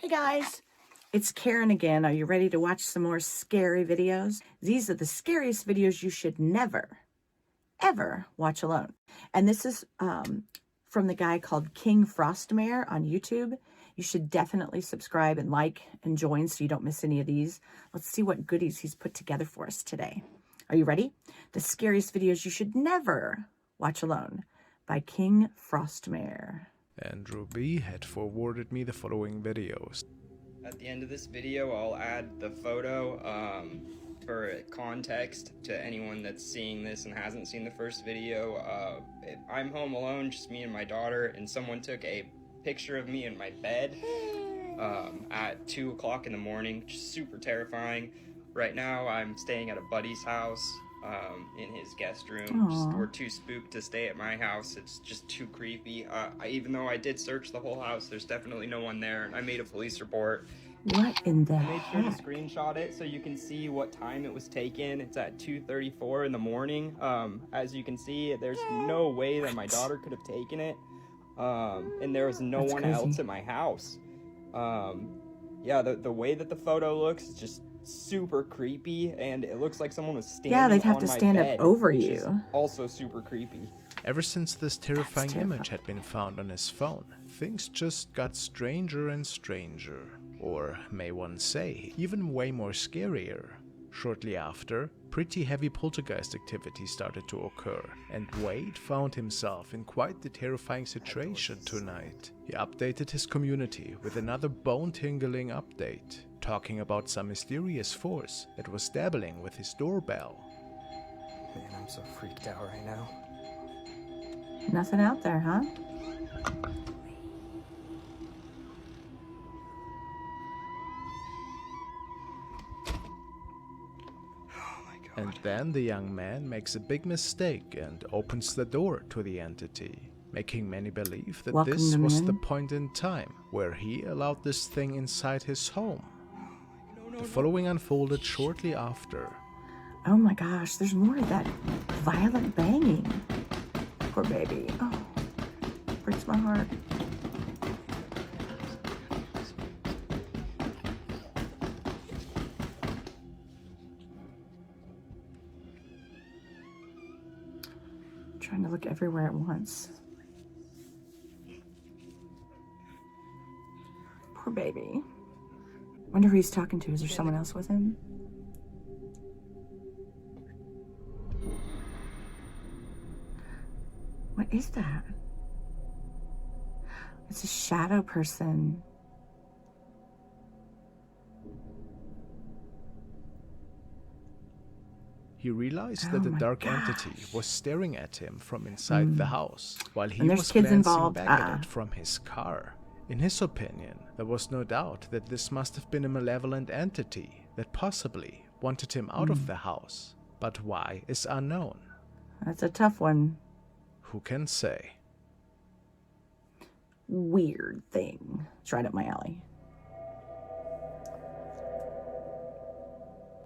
Hey guys, it's Karen again. Are you ready to watch some more scary videos? These are the scariest videos you should never, ever watch alone. And this is from the guy called Kingfrostmare on YouTube. You should definitely subscribe and like and join so you don't miss any of these. Let's see what goodies he's put together for us today. Are you ready? The scariest videos you should never watch alone by Kingfrostmare. Andrew B. had forwarded me the following videos. At the end of this video, I'll add the photo for context to anyone that's seeing this and hasn't seen the first video. I'm home alone, just me and my daughter, and someone took a picture of me in my bed at 2 o'clock in the morning, just super terrifying. Right now, I'm staying at a buddy's house in his guest room. We're too spooked to stay at my house. It's just too creepy. Even though I did search the whole house, there's definitely no one there, and I made a police report. What in the I made sure to heck? screenshot it so you can see what time it was taken. It's at 2:34 in the morning. As you can see, there's no way that my daughter could have taken it. And there was no one else at my house. Yeah, the way that the photo looks is just super creepy, and it looks like someone was standing on my bed. Yeah, they'd have to stand up over which you. is also super creepy. Ever since this terrifying image had been found on his phone, things just got stranger and stranger. Or, may one say, even way more scarier. Shortly after, pretty heavy poltergeist activity started to occur, and Wade found himself in quite the terrifying situation tonight. He updated his community with another bone-tingling update, talking about some mysterious force that was dabbling with his doorbell. Man, I'm so freaked out right now. Nothing out there, huh? And then the young man makes a big mistake and opens the door to the entity, making many believe that this was the point in time where he allowed this thing inside his home. The following unfolded shortly after. Oh my gosh, there's more of that violent banging. Poor baby. Oh, breaks my heart. Trying to look everywhere at once. Poor baby. Wonder who he's talking to. Is there someone else with him? What is that? It's a shadow person. He realized that the dark entity was staring at him from inside the house, while he was glancing back at it from his car. In his opinion, there was no doubt that this must have been a malevolent entity that possibly wanted him out of the house, but why is unknown. That's a tough one. Who can say? Weird thing. It's right up my alley.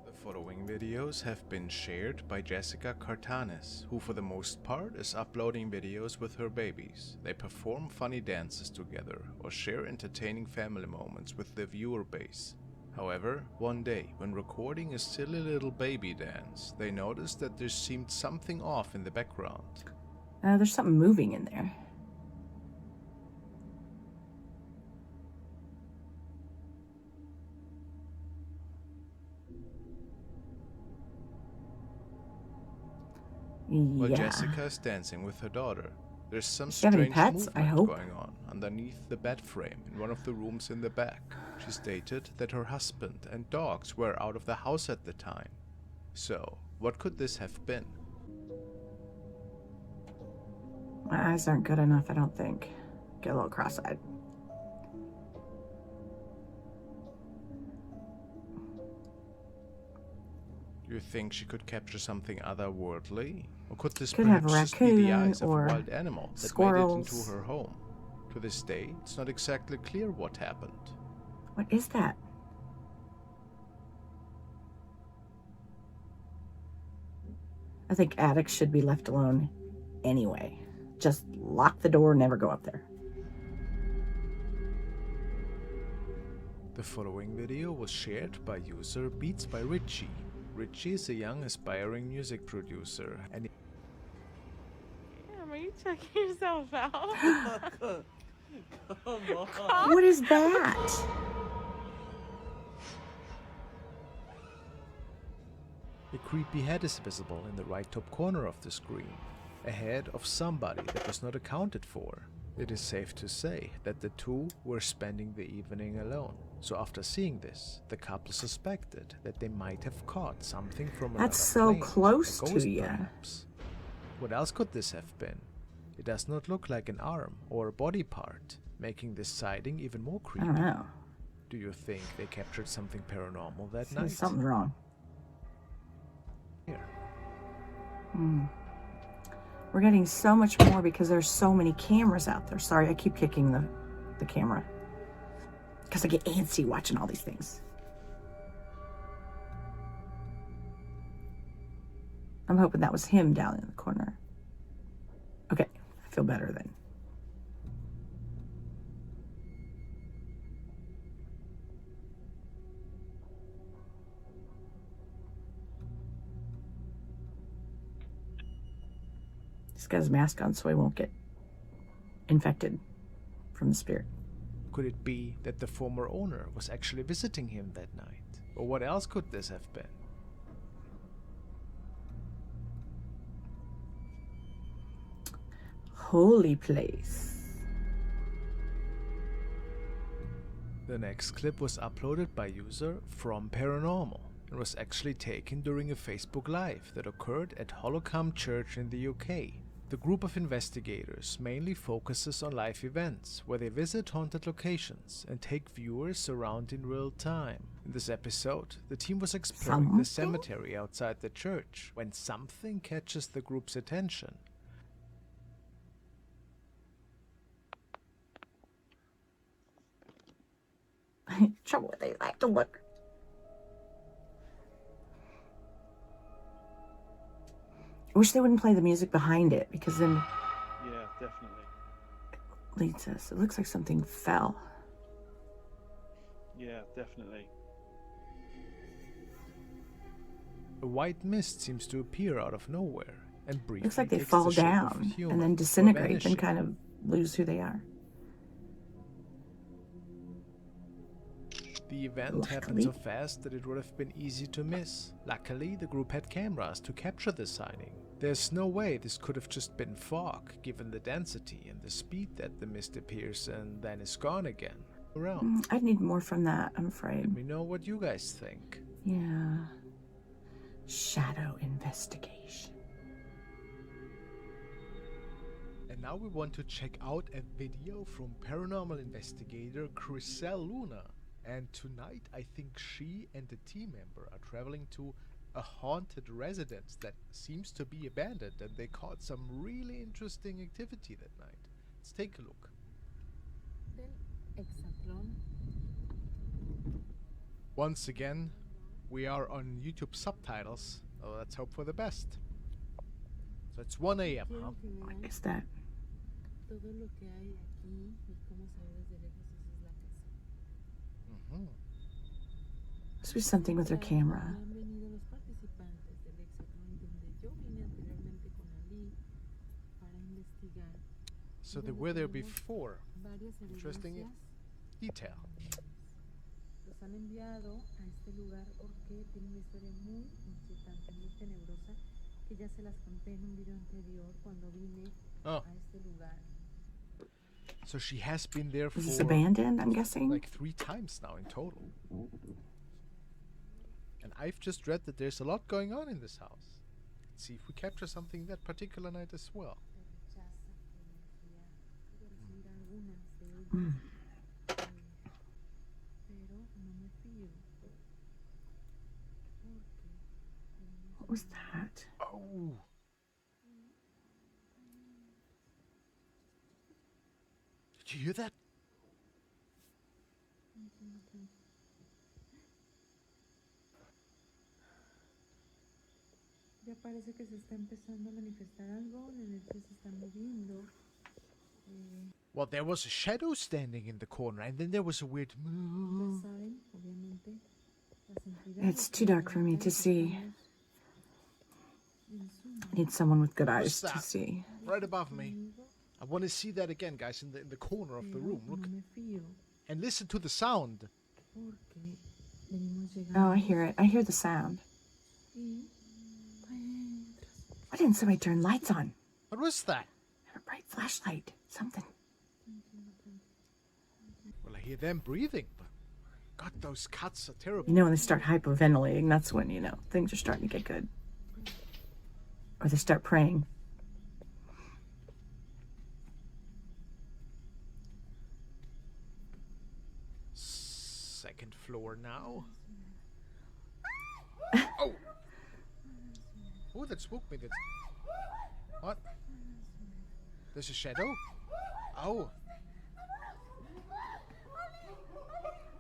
The following videos have been shared by Jessica Cartanis, who for the most part is uploading videos with her babies. They perform funny dances together or share entertaining family moments with their viewer base. However, one day, when recording a silly little baby dance, they noticed that there seemed something off in the background. There's something moving in there. While Yeah. Jessica is dancing with her daughter, there's some Does she have any strange pets? I movement hope. going on underneath the bed frame in one of the rooms in the back. She stated that her husband and dogs were out of the house at the time. So, what could this have been? My eyes aren't good enough, I don't think. Get a little cross-eyed. Do you think she could capture something otherworldly? Or could this Could have a perhaps just be the raccoon eyes of a or wild animal that squirrels. made it into her home? To this day, it's not exactly clear what happened. What is that? I think attics should be left alone anyway. Just lock the door, never go up there. The following video was shared by user Beats by Richie. Richie is a young aspiring music producer and Damn, are you checking yourself out? What is that? a creepy head is visible in the right top corner of the screen. A head of somebody that was not accounted for. It is safe to say that the two were spending the evening alone. So after seeing this, the couple suspected that they might have caught something from another That's so plane, close a ghost to you. perhaps. What else could this have been? It does not look like an arm or a body part, making this sighting even more I creepy. don't know. Do you think they captured something paranormal that See, night? something's wrong. Here. We're getting so much more because there's so many cameras out there. Sorry, I keep kicking the camera. Because I get antsy watching all these things. I'm hoping that was him down in the corner. Okay, I feel better then. He's got his mask on so he won't get infected from the spirit. Could it be that the former owner was actually visiting him that night? Or what else could this have been? Holy place. The next clip was uploaded by user From Paranormal and was actually taken during a Facebook Live that occurred at Holocombe Church in the UK. The group of investigators mainly focuses on live events where they visit haunted locations and take viewers around in real time. In this episode, the team was exploring the cemetery outside the church when something catches the group's attention. Trouble with they like to look. I wish they wouldn't play the music behind it because then Yeah, definitely. it leads us. It looks like something fell. Yeah, definitely. A white mist seems to appear out of nowhere and briefly Looks like they takes fall the shape of a down human and then before disintegrate and vanishing. kind of lose who they are. The event happened so fast that it would have been easy to miss. Luckily, the group had cameras to capture the sighting. There's no way this could have just been fog, given the density and the speed that the mist appears and then is gone again. Around. I'd need more from that, I'm Let afraid. me know what you guys think. Yeah. Shadow investigation. And now we want to check out a video from paranormal investigator Chriselle Luna. And tonight I think she and a team member are traveling to a haunted residence that seems to be abandoned, and they caught some really interesting activity that night. Let's take a look. Once again, we are on YouTube subtitles, so let's hope for the best. So it's 1 a.m., huh? What is that? Todo lo que hay aquí y cómo se ve desde lejos, esa es la casa. Must be something with their camera. Han venido los participantes del hexatlón donde yo vine anteriormente con Ali para investigar. So they were there before. Varias Interesting evidencias. detail. Los han enviado a este lugar porque tiene una historia muy inquietante, muy tenebrosa, que ya se las conté en un video anterior cuando vine a este lugar. So she has been there Is this for abandoned, I'm guessing? like 3 times now in total. And I've just read that there's a lot going on in this house. Let's see if we capture something that particular night as well. What was that? Oh! Did you hear that? Ya parece que se está empezando a manifestar algo, la energía se está moviendo. Well, there was a shadow standing in the corner, and then there was a weird moo. Saben, obviamente, las entidades It's too dark for me to see. estamos en suma. I need someone with good What's eyes to that? see. Right above me. I want to see that again, guys, in the corner of the room. No Look, me fío and listen to the sound. porque venimos llegando Oh, I hear it. I hear the sound. y Why didn't somebody turn lights on? What was that? A bright flashlight. Something. Well, I hear them breathing, but God, those cuts are terrible. You know, when they start hyperventilating, that's when, you know, things are starting to get good. Or they start praying. Second floor now. Oh! Oh, that spooked me. What? There's a shadow? Oh,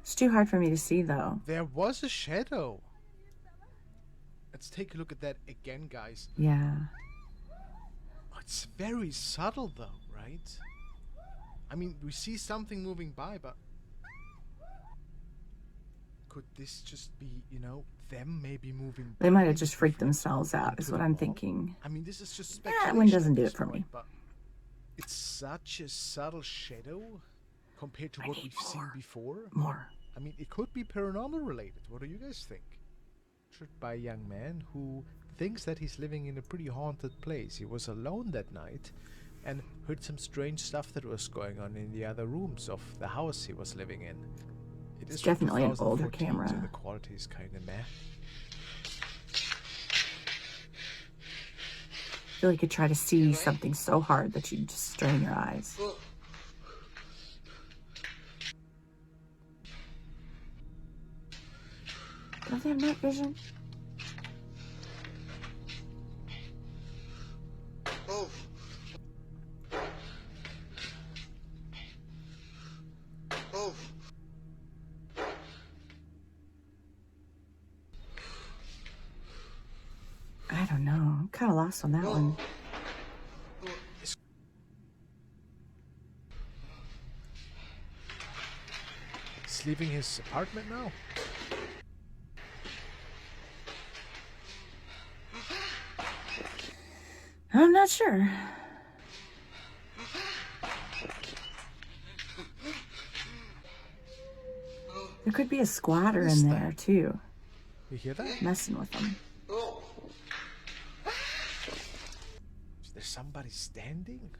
It's too hard for me to see, though. there was a shadow. Let's take a look at that again, guys. Yeah. Oh, it's very subtle, though, right? I mean, we see something moving by, but could this just be, you know, them maybe moving? They might have by just freaked different themselves out, is into what the I'm wall? thinking. I mean, this is just That speculation. one doesn't at do this it for point, me. But it's such a subtle shadow compared to I what need we've seen more. before. More. I mean, it could be paranormal related. What do you guys think? Captured by a young man who thinks that he's living in a pretty haunted place. He was alone that night and heard some strange stuff that was going on in the other rooms of the house he was living in. It It's is from definitely an older 2014, so camera. the quality is kind of meh. I feel like you try to see something so hard that you just strain your eyes. Don't they have night vision? I don't know. I'm kind of lost on that one. He's leaving his apartment now? I'm not sure. There could be a squatter What is in that? there, too, You hear that? messing with them. Is there somebody standing?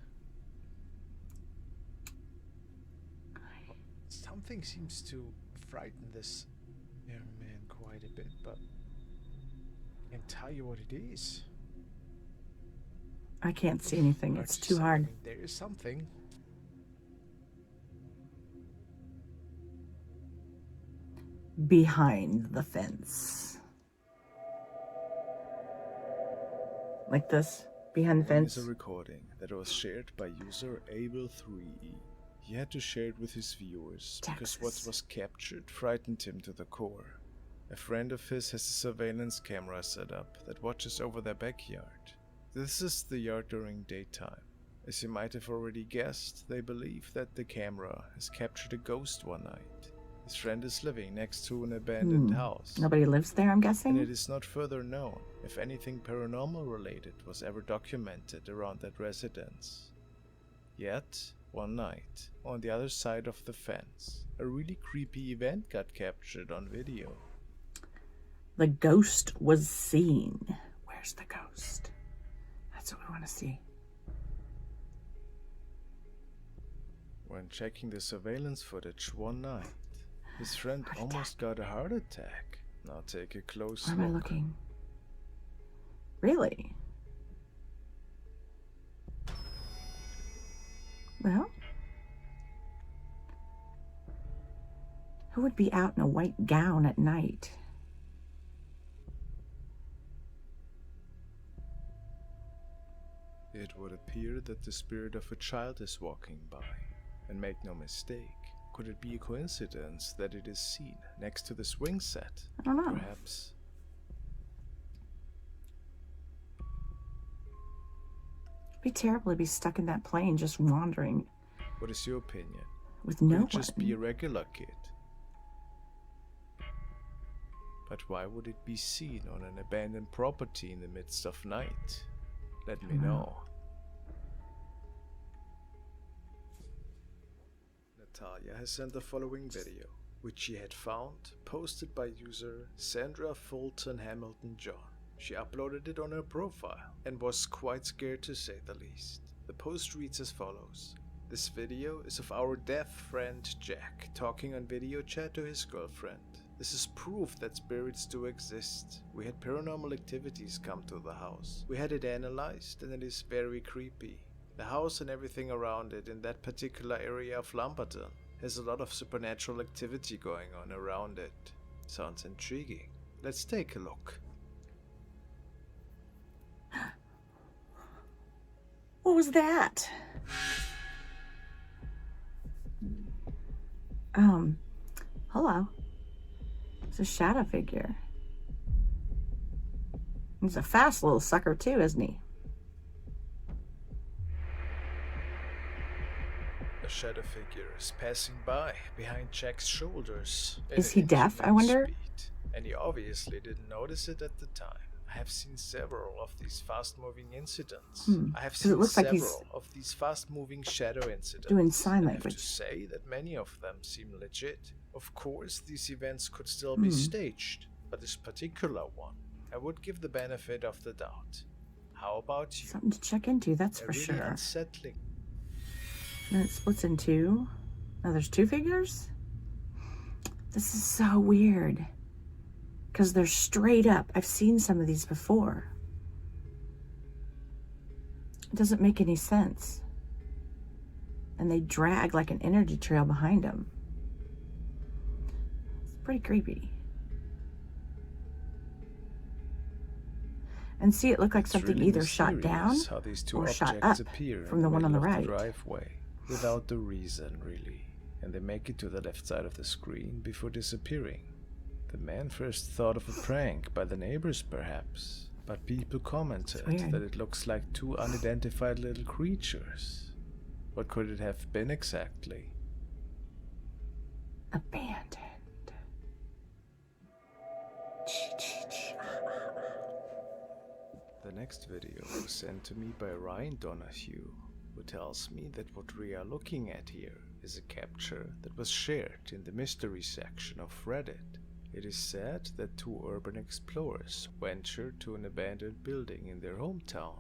Something seems to frighten this young man quite a bit, but I can't tell you what it is. I can't see anything. Hard It's to too say. I hard. mean, there is something. Behind the fence. Like this? Behind the One is fence? a recording that was shared by user Abel3E. He had to share it with his viewers because what Texas. was captured frightened him to the core. A friend of his has a surveillance camera set up that watches over their backyard. This is the yard during daytime. As you might have already guessed, they believe that the camera has captured a ghost one night. His friend is living next to an abandoned house. Nobody lives there, I'm And guessing? it is not further known if anything paranormal related was ever documented around that residence. Yet, one night, on the other side of the fence, a really creepy event got captured on video. The ghost was seen. Where's the ghost? That's what we want to see. When checking the surveillance footage one night, his friend almost got a heart attack. Now take a close Where am I look. looking? Really? Well, who would be out in a white gown at night? It would appear that the spirit of a child is walking by. And make no mistake, could it be a coincidence that it is seen next to the swing set? I don't know. Perhaps. It'd be terrible to be stuck in that plane just wandering. What is your opinion? with Could no it just one. be a regular kid? But why would it be seen on an abandoned property in the midst of night? Let me know. Natalia has sent the following video, which she had found, posted by user Sandra Fulton Hamilton John. She uploaded it on her profile and was quite scared, to say the least. The post reads as follows. This video is of our deaf friend Jack talking on video chat to his girlfriend. This is proof that spirits do exist. We had paranormal activities come to the house. We had it analyzed and it is very creepy. The house and everything around it in that particular area of Lumberton has a lot of supernatural activity going on around it. Sounds intriguing. Let's take a look. What was that? Hello. It's a shadow figure. He's a fast little sucker too, isn't he? A shadow figure is passing by behind Jack's shoulders. Is he deaf, I wonder? Speed, and he obviously didn't notice it at the time. I have seen several of these fast-moving incidents. I have seen it looks like several he's of these fast-moving shadow incidents. doing sign I language. have to say that many of them seem legit. Of course, these events could still be staged, but this particular one, I would give the benefit of the doubt. How about you? Something to check into, that's A for really sure. unsettling. And it splits in two. Now there's two figures? This is so weird. Because they're straight up. I've seen some of these before. It doesn't make any sense. And they drag like an energy trail behind them. It's pretty creepy. And see, it looked like It's something really either shot down mysterious how these two or shot objects up appear from in the one on the middle of right. driveway without the reason, really, and they make it to the left side of the screen before disappearing. The man first thought of a prank by the neighbors, perhaps, but people commented that it looks like two unidentified little creatures. What could it have been exactly? Abandoned. The next video was sent to me by Ryan Donahue, who tells me that what we are looking at here is a capture that was shared in the mystery section of Reddit. It is said that two urban explorers ventured to an abandoned building in their hometown.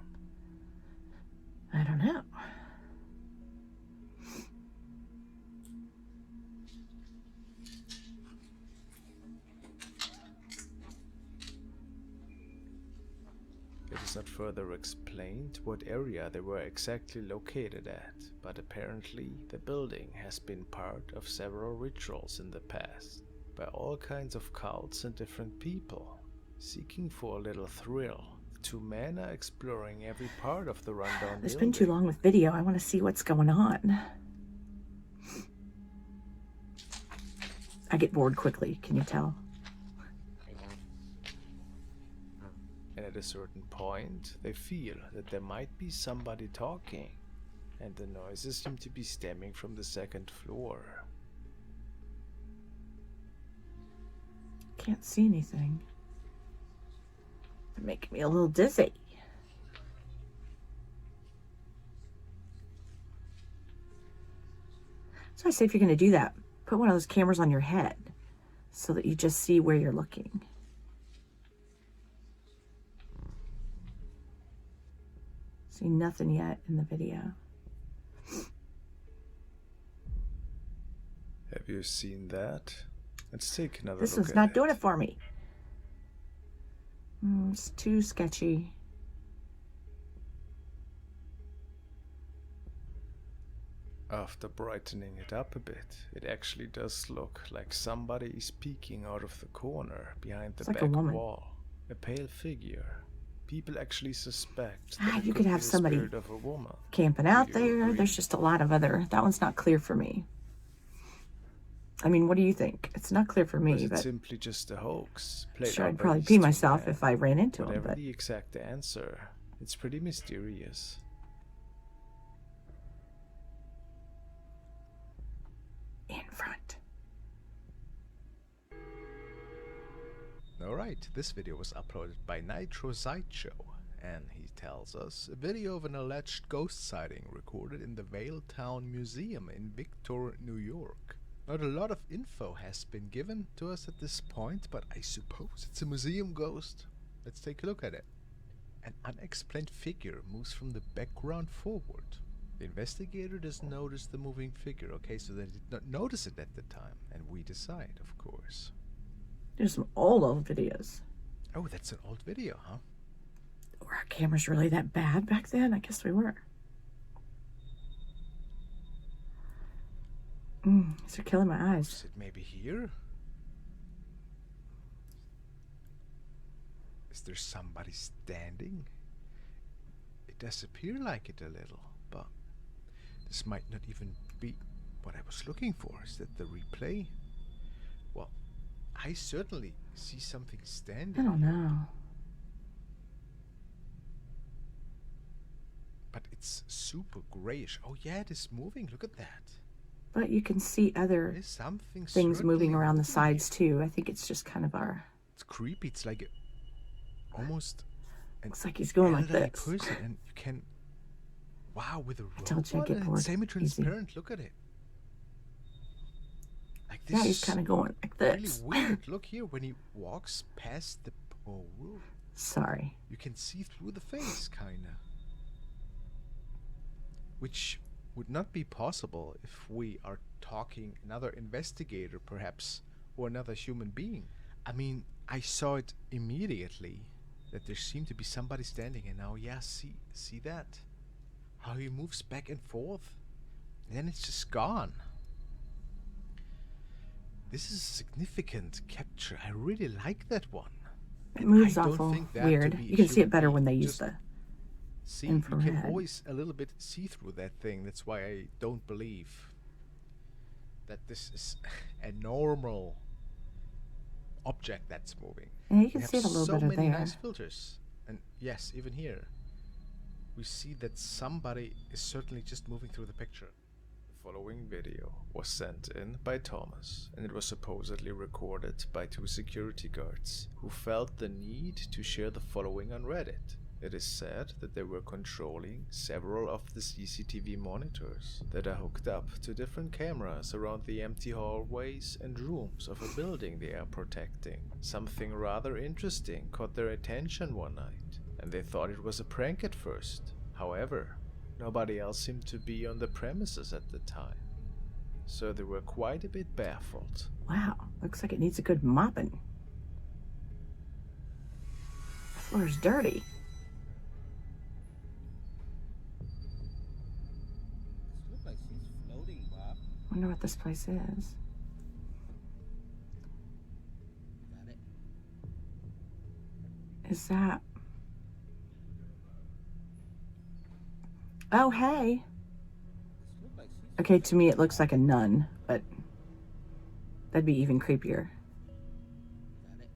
I don't know. It is not further explained what area they were exactly located at, but apparently the building has been part of several rituals in the past by all kinds of cults and different people. Seeking for a little thrill, the two men are exploring every part of the rundown It's building. been too long with video. I want to see what's going on. I get bored quickly, can you tell? And at a certain point, they feel that there might be somebody talking, and the noises seem to be stemming from the second floor. Can't see anything. They're making me a little dizzy. So I say, if you're going to do that, put one of those cameras on your head so that you just see where you're looking. See nothing yet in the video. Have you seen that? Let's take another This look is at not it. doing it for me. It's too sketchy. After brightening it up a bit, it actually does look like somebody is peeking out of the corner behind the It's like a back woman. wall. A pale figure. People actually suspect that it You could could be have the somebody spirit of a woman. camping out Do you there. agree? There's just a lot of other. That one's not clear for me. I mean, what do you think? It's not clear for Was me, it but simply just a hoax? Played sure, out I'd by probably these pee two myself men? if I ran into him. Whatever But the exact answer, it's pretty mysterious. in front. Alright, this video was uploaded by Nitro Sideshow, and he tells us a video of an alleged ghost sighting recorded in the Vale Town Museum in Victor, New York. Not a lot of info has been given to us at this point, but I suppose it's a museum ghost. Let's take a look at it. An unexplained figure moves from the background forward. The investigator doesn't notice the moving figure, okay, so they did not notice it at the time, and we decide, of course. There's some old videos. Oh, that's an old video, huh? Were our cameras really that bad back then? I guess we were. These are killing my eyes. Is it maybe here? Is there somebody standing? It does appear like it a little, but this might not even be what I was looking for. Is that the replay? Well, I certainly see something standing. I don't know. But it's super grayish. Oh yeah, it is moving. Look at that. But you can see other There's something things moving around the moving sides here. too. I think it's just kind of our... It's creepy. It's like almost an Looks like he's going like elderly this. person, and you can... Wow, with a robot, told you I'd get and bored it's semi-transparent. Look at it. Like this. Yeah, he's kind of going like this. Really weird. Look here, when he walks past the pole, Sorry. you can see through the face, kinda. Which would not be possible if we are talking another investigator, perhaps, or another human being. I mean, I saw it immediately that there seemed to be somebody standing, and now, yeah, see that? How he moves back and forth, and then it's just gone. This is a significant capture. I really like that one. It moves I don't awful think that to weird. be You can see it better human when they being. use Just the see, you can infrared. always a little bit see through that thing. That's why I don't believe that this is a normal object that's moving. Yeah, you We can have see it a little so better many there. nice filters, and yes, even here we see that somebody is certainly just moving through the picture. The following video was sent in by Thomas, and it was supposedly recorded by 2 security guards who felt the need to share the following on Reddit. It is said that they were controlling several of the CCTV monitors that are hooked up to different cameras around the empty hallways and rooms of a building they are protecting. Something rather interesting caught their attention one night, and they thought it was a prank at first. However, nobody else seemed to be on the premises at the time, so they were quite a bit baffled. Wow, looks like it needs a good mopping. The floor's dirty. Looks like she's floating, Bob. Wonder what this place is. Got it. Is that... Oh, hey. Looks like she's Okay, to me it looks like a nun, but that'd be even creepier. got it.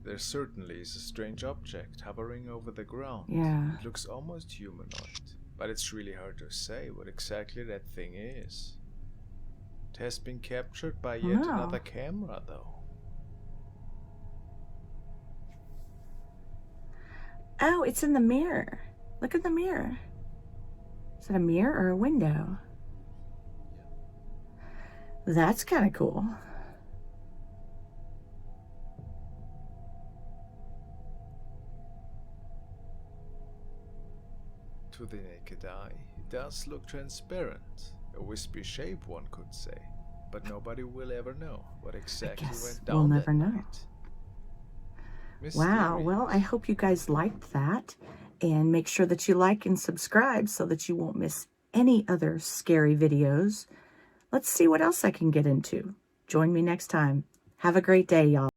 There certainly is a strange object hovering over the ground. Yeah. It looks almost humanoid, but it's really hard to say what exactly that thing is. It has been captured by yet Wow. another camera, though. Oh, it's in the mirror. Look at the mirror. Is it a mirror or a window? That's kind of cool. To the naked eye, it does look transparent. A wispy shape, one could say. But nobody will ever know what exactly guess went we'll down never that know. night. Wow, well, I hope you guys liked that. And make sure that you like and subscribe so that you won't miss any other scary videos. Let's see what else I can get into. Join me next time. Have a great day, y'all.